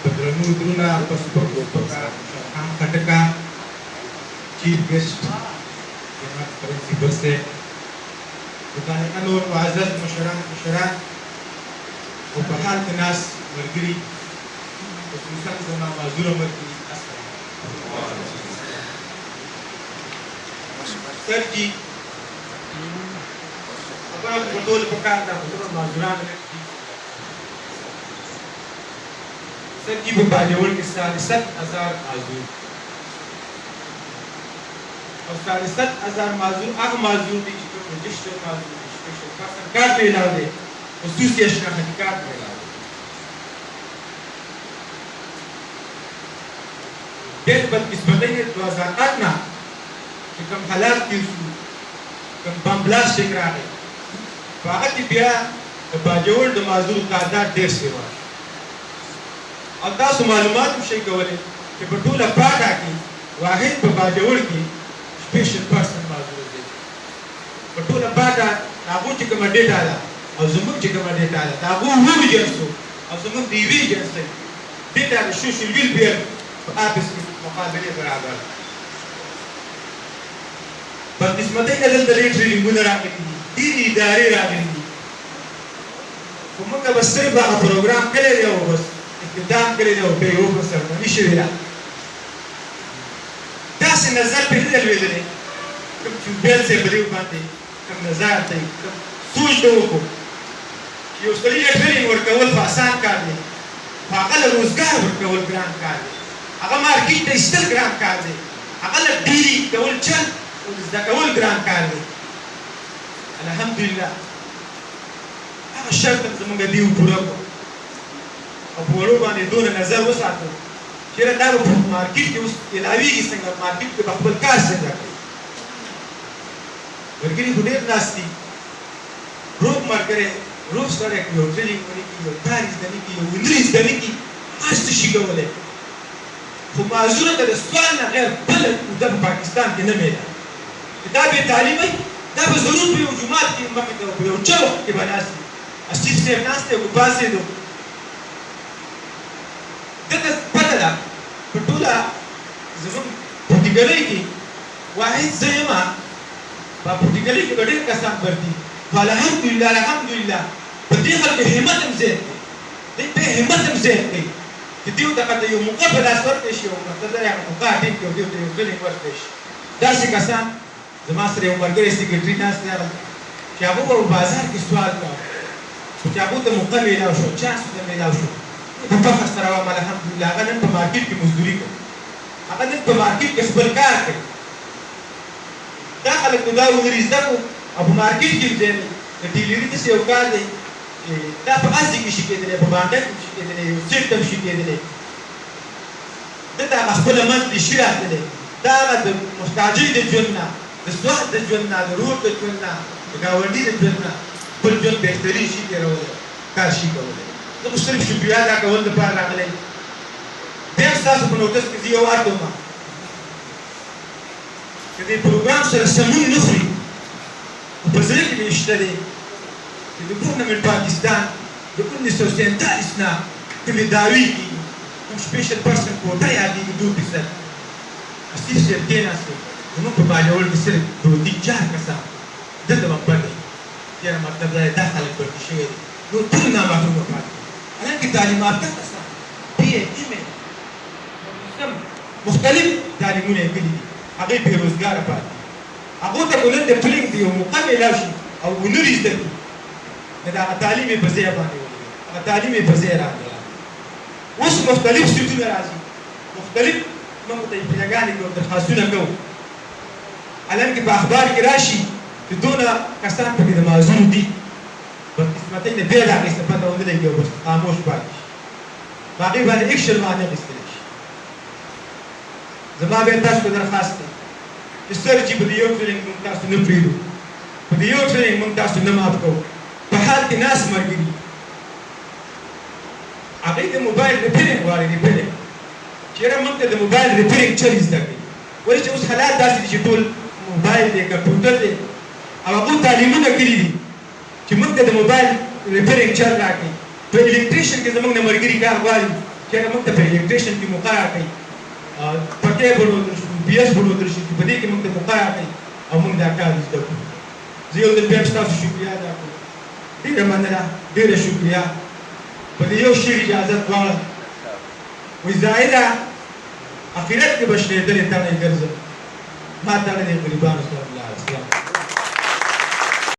Berlalu druna paspor ham khataka chief guest janaab principal से bukan alur wazat musyarat وبحال الناس مرجري خصوصا زمان معذورة مرجري أسرع سرجي أبغى بدول بكار ده بدول معذوران مرجري سرجي بباجول كسال 7,000 معذور और 7,000 معذور आग معذور भी जो रजिस्टर معذور स्पेशल का सरकार ने ला दे Association of Handicapped People. Death but is बताइए 2008 ना कि कम हालात की उसको कम बम्बलास्ट शेख रहा है वाक़ की बिया बाजूल दमाज़ूर तादाद 150 हुआ और तासु मालूमात मुझे कवले कि बटूला पार्ट आकी वाहिद बाजूल की स्पेशल पर्सन माज़ूर दे बटूला पार्ट आगू चिकम डेटा ला और ज़ुमुक चिकम डेटा ला तागू हुई जैसो और ज़ुमुक दीवी जैसे डेटा का शूशुल विल बियर आप इसके मुकाबले बराबर बदकिस्मती नज़र दलील ट्रेनिंग बुना रखी थी इदारे रखी थी तो मुझे बस सिर्फ बाग प्रोग्राम करे जाओ बस इक़्तिदाम करे जाओ पे वो बस नहीं शिविरा दास नज़र पे ही दलवे दले कम चुबेल से बड़ी बातें कम नज़र थे कम सूझ दो को ये उसके लिए ट्रेनिंग और कवल फासान कर दे फाकल रोज़गार और कवल ग्रांट कर दे अगर मार्केट में इस्तेल ग्रांट कर दे अगर डीली कवल चल कवल ग्रांट कर दे अल्हम्दुलिल्लाह अगर शर्त ज़माने दियो पूरा को अब वो लोग आने दोनों नज़र वो साथों शेर दारू मार्केट के उस इलावी की संग मार्केट के बखबल काश से जाते वर्गीनी हुडेर नास्ती रोक मार करे रोज करे कि वो ट्रेनिंग करने की वो तारीख देने की वो इंद्रिस देने की आज तो शिका वाले तो माज़ूर का दस्तान ना गैर बलद उधर पाकिस्तान के नमेला किताबें तालीमी तब ज़रूर भी उजुमात की मकते हो भी उच्चाओ के बनासी अस्सीस से नास्ते को पासे दो देखा पता ला पटूला ज़रूर पुटिगले की वाहिद ज़यमा बा पुटिगले की बड़े कसम करती अल्हम्दुलिल्लाह बदीखल के हिम्मत हमसे पे हिम्मत हमसे कि दियो तक यो मुकाबला सर पेश हो मतलब या मुकाबले के दियो दियो ट्रेनिंग वर्क पेश दासी कसम जमासरे उमर के सेक्रेटरी नास यार क्या वो बाजार की सवाल का क्या वो तो मुकाबले ला शो चांस तो मिला शो तो फखर सरावा अल्हम्दुलिल्लाह अगर हम मार्केट की मजदूरी को अगर हम मार्केट के सबलकार के दाखल खुदा उधर को अब मार्केट की जेल डिलीवरी से औकात है दा फकाजी की शिकायत है बबांडा की शिकायत है सिस्टम शिकायत है दा अखबल मन दिशरा है दा मुस्ताजी दे जुन्ना दस्वाह दे जुन्ना रूह दे जुन्ना गावंडी दे जुन्ना कुल जुन बेहतरीन शिकायत हो काशी को तो सिर्फ शुक्रिया दा का वंद पार लागले देख सास को नोटिस की दियो आतो मा कि प्रोग्राम से समूह नफरी وبذلك بيشتري يدخلنا من باكستان يقول لي سوسينتا اسنا كل داويكي كم سبيشال بيرسون كوتا يعني يدور بسر أسيف سيرتين أسي ونوك باجول بسر دودي جار كسا ده ما بدي يا مكتب ده داخل البرتشير لو تلنا ما هو مفاد أنا كتعليمات كسا هي إيميل مختلف تعليمون يقولي أغيب بروزجار بعد أقول لك ولد بلينك ديو مقابل لاشي أو نوريز ده هذا التعليم بزيادة باني التعليم بزيادة وش مختلف سيتون رازي مختلف ما متيجي يعني لو درخاستنا كو على إنك بأخبار كراشي بدون كسان بكده معزوم دي بس اسمتين بيلا عن استفادة وندي يجوا بس خاموش باقي باقي بعد إكشل ما نقصتلش زمان بيتاش بدرخاستي السرجي بديو ترينج ممتاز نبريدو بديو ترينج ممتاز نمابكو بحالة ناس مرجري عقيد الموبايل ريبيرنج واري ريبيرنج شيرا ممتاز الموبايل ريبيرنج تشريز دقي وليش أوس حالات داس اللي جتول موبايل ده كمبيوتر ده أما قلت تعليمنا كذي چې موږ ته د موبایل ریپیرینګ چارج راکړي په الکتریشن کې زموږ نه ملګري کار غواړي چې موږ ته په الکتریشن کې موقع راکړي په کیبل ودرل شو پی ایس بل ودرل شي په دې کې موږ ته موقع راکړي او موږ دا کار زده کړو زه یو ځل بیا ستاسو شکریا ادا کوم ډېره مننه ډېره شکریا په دې یو شعر اجازه غواړم وایي زاهده آخرت کې به شلېدلې تڼۍ ګرځم ما تړلې غریبانو سره الله اسلام